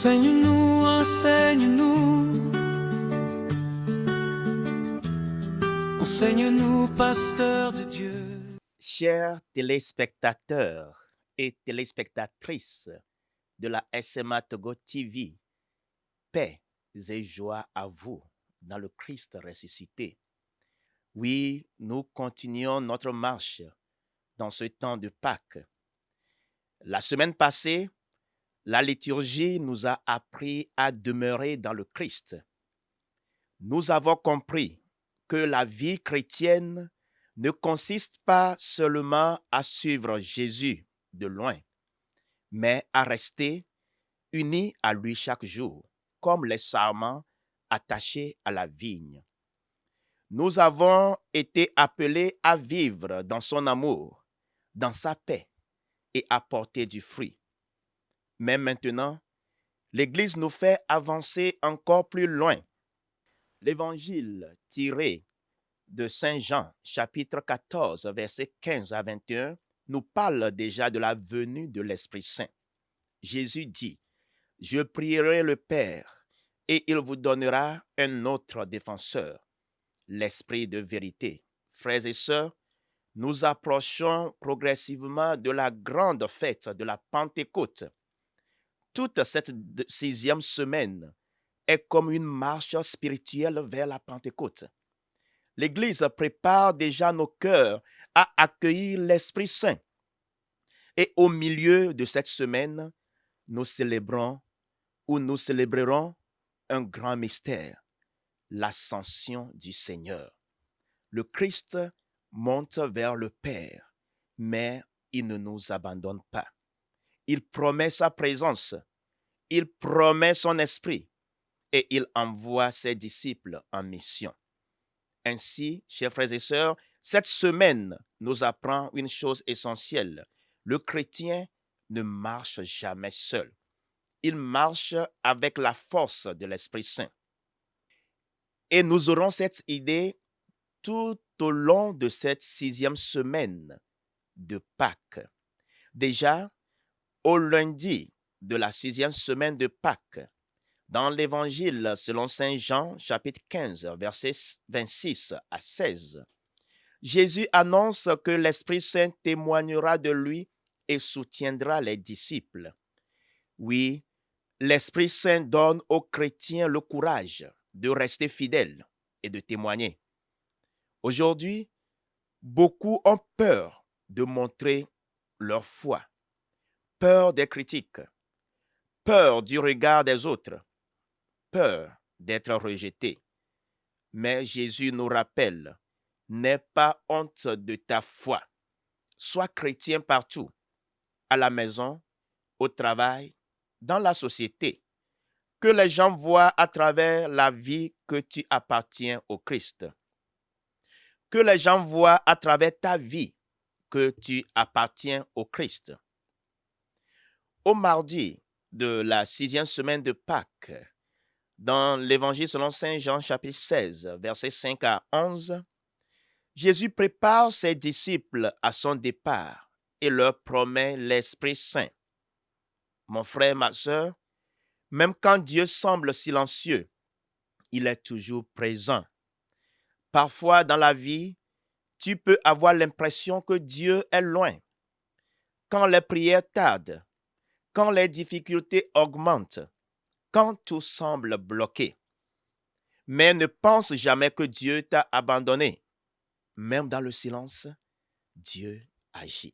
Enseigne-nous, enseigne-nous, enseigne-nous, pasteur de Dieu. Chers téléspectateurs et téléspectatrices de la SMA Togo TV, paix et joie à vous dans le Christ ressuscité. Oui, nous continuons notre marche dans ce temps de Pâques. La semaine passée, la liturgie nous a appris à demeurer dans le Christ. Nous avons compris que la vie chrétienne ne consiste pas seulement à suivre Jésus de loin, mais à rester unis à lui chaque jour, comme les sarments attachés à la vigne. Nous avons été appelés à vivre dans son amour, dans sa paix et à porter du fruit. Mais maintenant, l'Église nous fait avancer encore plus loin. L'Évangile tiré de Saint Jean, chapitre 14, versets 15 à 21, nous parle déjà de la venue de l'Esprit Saint. Jésus dit, « Je prierai le Père, et il vous donnera un autre défenseur, l'Esprit de vérité. » Frères et sœurs, nous approchons progressivement de la grande fête de la Pentecôte. Toute cette 6e semaine est comme une marche spirituelle vers la Pentecôte. L'Église prépare déjà nos cœurs à accueillir l'Esprit Saint. Et au milieu de cette semaine, nous célébrerons un grand mystère, l'ascension du Seigneur. Le Christ monte vers le Père, mais il ne nous abandonne pas. Il promet sa présence, il promet son esprit et il envoie ses disciples en mission. Ainsi, chers frères et sœurs, cette semaine nous apprend une chose essentielle. Le chrétien ne marche jamais seul. Il marche avec la force de l'Esprit Saint. Et nous aurons cette idée tout au long de cette 6e semaine de Pâques. Déjà, au lundi de la 6e semaine de Pâques, dans l'Évangile selon Saint Jean, chapitre 15, versets 26 à 16, Jésus annonce que l'Esprit Saint témoignera de lui et soutiendra les disciples. Oui, l'Esprit Saint donne aux chrétiens le courage de rester fidèles et de témoigner. Aujourd'hui, beaucoup ont peur de montrer leur foi, peur des critiques, peur du regard des autres, peur d'être rejetés. Mais Jésus nous rappelle, n'aie pas honte de ta foi. Sois chrétien partout, à la maison, au travail, dans la société. Que les gens voient à travers la vie que tu appartiens au Christ. Que les gens voient à travers ta vie que tu appartiens au Christ. Au mardi de la 6e semaine de Pâques, dans l'Évangile selon Saint Jean, chapitre 16, versets 5 à 11, Jésus prépare ses disciples à son départ et leur promet l'Esprit Saint. Mon frère, ma sœur, même quand Dieu semble silencieux, il est toujours présent. Parfois dans la vie, tu peux avoir l'impression que Dieu est loin. Quand les prières tardent, quand les difficultés augmentent, quand tout semble bloqué. Mais ne pense jamais que Dieu t'a abandonné. Même dans le silence, Dieu agit.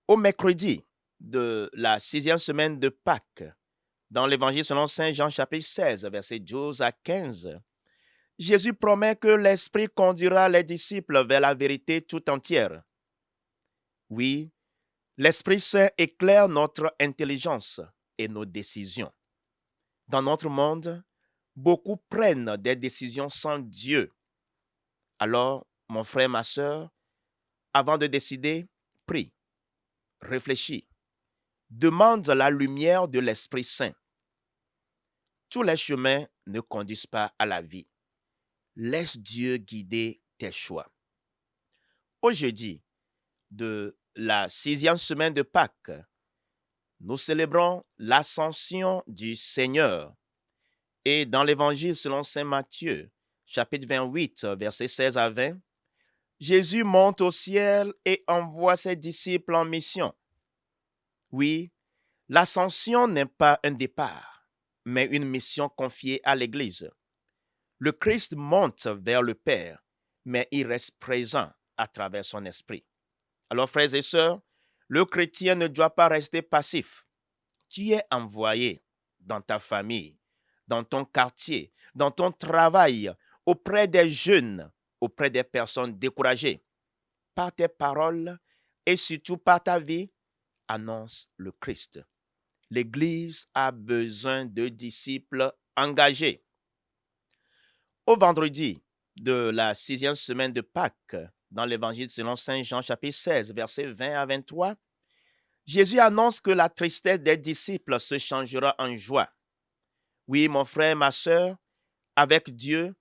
Au mercredi de la 6e semaine de Pâques, dans l'Évangile selon Saint Jean chapitre 16, versets 12 à 15, Jésus promet que l'Esprit conduira les disciples vers la vérité tout entière. Oui, l'Esprit Saint éclaire notre intelligence et nos décisions. Dans notre monde, beaucoup prennent des décisions sans Dieu. Alors, mon frère, ma sœur, avant de décider, prie, réfléchis, demande la lumière de l'Esprit Saint. Tous les chemins ne conduisent pas à la vie. Laisse Dieu guider tes choix. Au jeudi de la 6e semaine de Pâques, nous célébrons l'ascension du Seigneur. Et dans l'Évangile selon Saint Matthieu, chapitre 28, versets 16 à 20, Jésus monte au ciel et envoie ses disciples en mission. Oui, l'ascension n'est pas un départ, mais une mission confiée à l'Église. Le Christ monte vers le Père, mais il reste présent à travers son esprit. Alors, frères et sœurs, le chrétien ne doit pas rester passif. Tu es envoyé dans ta famille, dans ton quartier, dans ton travail, auprès des jeunes, auprès des personnes découragées. Par tes paroles et surtout par ta vie, annonce le Christ. L'Église a besoin de disciples engagés. Au vendredi de la 6e semaine de Pâques, dans l'Évangile selon Saint Jean, chapitre 16, versets 20 à 23, Jésus annonce que la tristesse des disciples se changera en joie. Oui, mon frère, ma sœur, avec Dieu,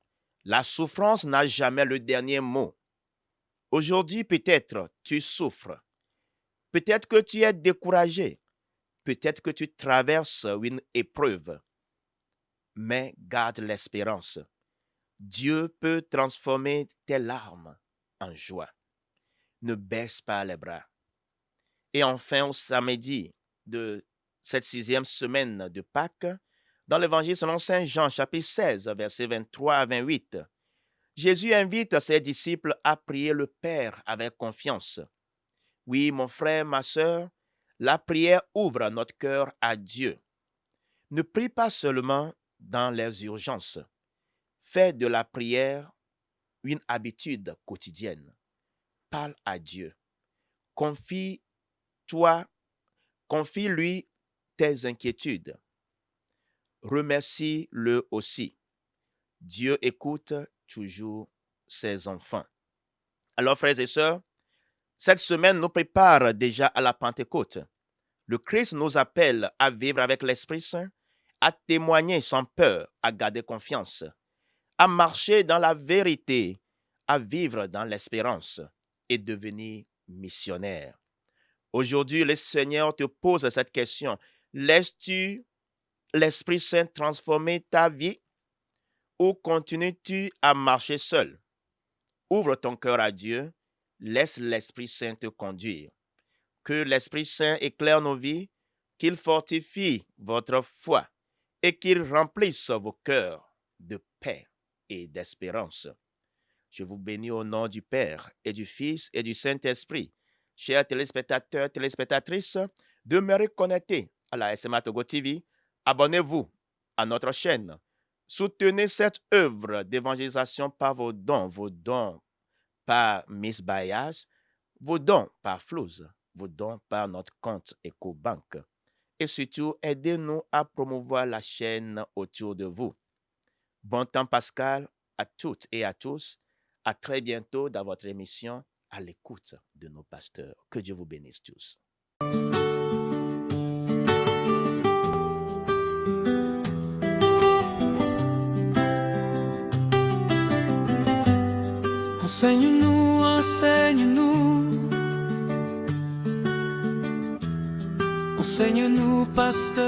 la souffrance n'a jamais le dernier mot. Aujourd'hui, peut-être tu souffres. Peut-être que tu es découragé. Peut-être que tu traverses une épreuve. Mais garde l'espérance. Dieu peut transformer tes larmes en joie. Ne baisse pas les bras. Et enfin, au samedi de cette 6e semaine de Pâques, dans l'Évangile selon Saint Jean, chapitre 16, versets 23 à 28, Jésus invite ses disciples à prier le Père avec confiance. Oui, mon frère, ma sœur, la prière ouvre notre cœur à Dieu. Ne prie pas seulement dans les urgences. Fais de la prière une habitude quotidienne. Parle à Dieu. Confie-lui tes inquiétudes. Remercie-le aussi. Dieu écoute toujours ses enfants. Alors, frères et sœurs, cette semaine nous prépare déjà à la Pentecôte. Le Christ nous appelle à vivre avec l'Esprit Saint, à témoigner sans peur, à garder confiance, à marcher dans la vérité, à vivre dans l'espérance et devenir missionnaire. Aujourd'hui, le Seigneur te pose cette question. Laisses-tu l'Esprit Saint transformer ta vie ou continues-tu à marcher seul? Ouvre ton cœur à Dieu, laisse l'Esprit Saint te conduire. Que l'Esprit Saint éclaire nos vies, qu'il fortifie votre foi et qu'il remplisse vos cœurs de paix et d'espérance. Je vous bénis au nom du Père et du Fils et du Saint-Esprit. Chers téléspectateurs, téléspectatrices, demeurez connectés à la SMA Togo TV. Abonnez-vous à notre chaîne. Soutenez cette œuvre d'évangélisation par vos dons par Miss Bayas, vos dons par Flouz, vos dons par notre compte EcoBank. Et surtout, aidez-nous à promouvoir la chaîne autour de vous. Bon temps pascal à toutes et à tous. À très bientôt dans votre émission à l'écoute de nos pasteurs. Que Dieu vous bénisse tous. Enseigne-nous, enseigne-nous. Enseigne-nous, pasteur.